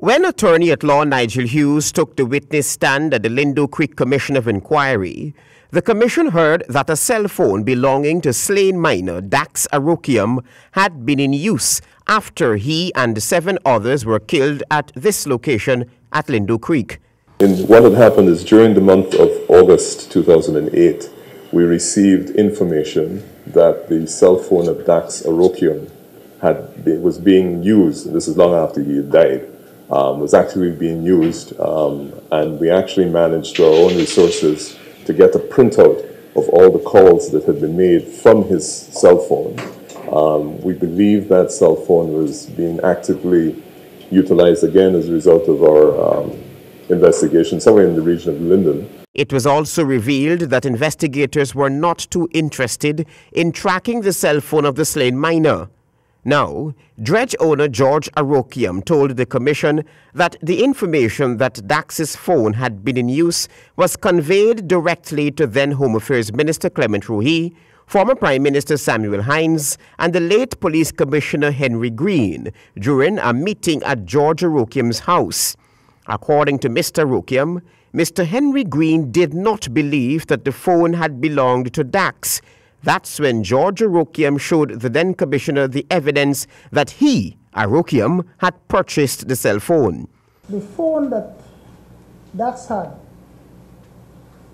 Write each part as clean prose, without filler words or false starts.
When Attorney-at-Law Nigel Hughes took the witness stand at the Lindo Creek Commission of Inquiry, the commission heard that a cell phone belonging to slain miner Dax Arokium had been in use after he and 7 others were killed at this location at Lindo Creek. And what had happened is during the month of August 2008, we received information that the cell phone of Dax Arokium was being used, and this is long after he had died, was actually being used, and we actually managed through our own resources to get a printout of all the calls that had been made from his cell phone. We believe that cell phone was being actively utilized again as a result of our investigation somewhere in the region of Lindo. It was also revealed that investigators were not too interested in tracking the cell phone of the slain miner. Now, dredge owner George Arokium told the commission that the information that Dax's phone had been in use was conveyed directly to then Home Affairs Minister Clement Ruhi, former Prime Minister Samuel Hines, and the late Police Commissioner Henry Green during a meeting at George Arokium's house. According to Mr. Arokium, Mr. Henry Green did not believe that the phone had belonged to Dax. That's when George Arokium showed the then commissioner the evidence that he, Arokium, had purchased the cell phone. The phone that Dax had,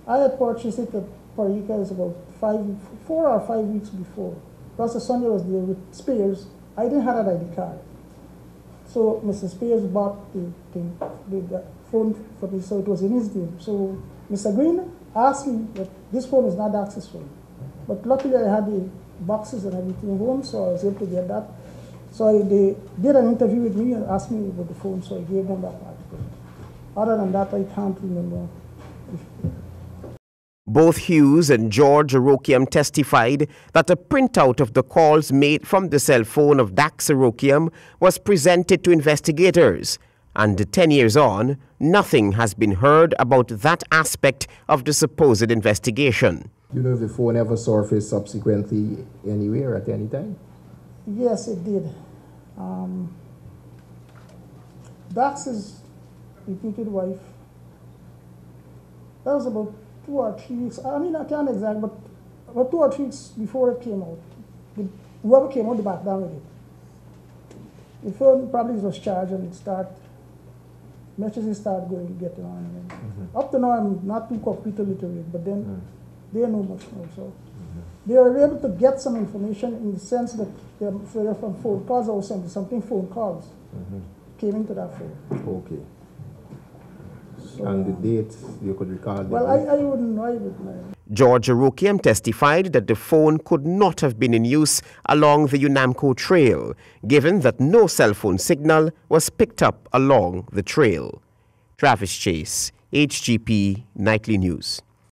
I had purchased it at Parika's about 4 or 5 weeks before. Plus the Sunday was there with Spears. I didn't have an ID card. So Mr. Spears bought the phone for me, so it was in his name. So Mr. Green asked me that this phone is not Dax's phone. But luckily I had the boxes and everything home, so I was able to get that. So they did an interview with me and asked me about the phone, so I gave them that part. Other than that, I can't remember. Both Hughes and George Arokium testified that a printout of the calls made from the cell phone of Dax Arokium was presented to investigators. And 10 years on, nothing has been heard about that aspect of the supposed investigation. You know if the phone ever surfaced subsequently anywhere at any time? Yes, it did. Dax's reputed wife, that was about 2 or 3 weeks, I mean I can't exact, but about 2 or 3 weeks before it came out. Whoever came out, they backed down with it. The phone probably was charged and messages started getting on. Up to now, I'm not too computer literate, but then they know much more. So they were able to get some information in the sense that they're from phone calls or something phone calls came into that phone. Okay. So, and the date, you could recall? Well, I wouldn't know. I wouldn't know. George Arokium testified that the phone could not have been in use along the UNAMCO trail, given that no cell phone signal was picked up along the trail. Travis Chase, HGP Nightly News.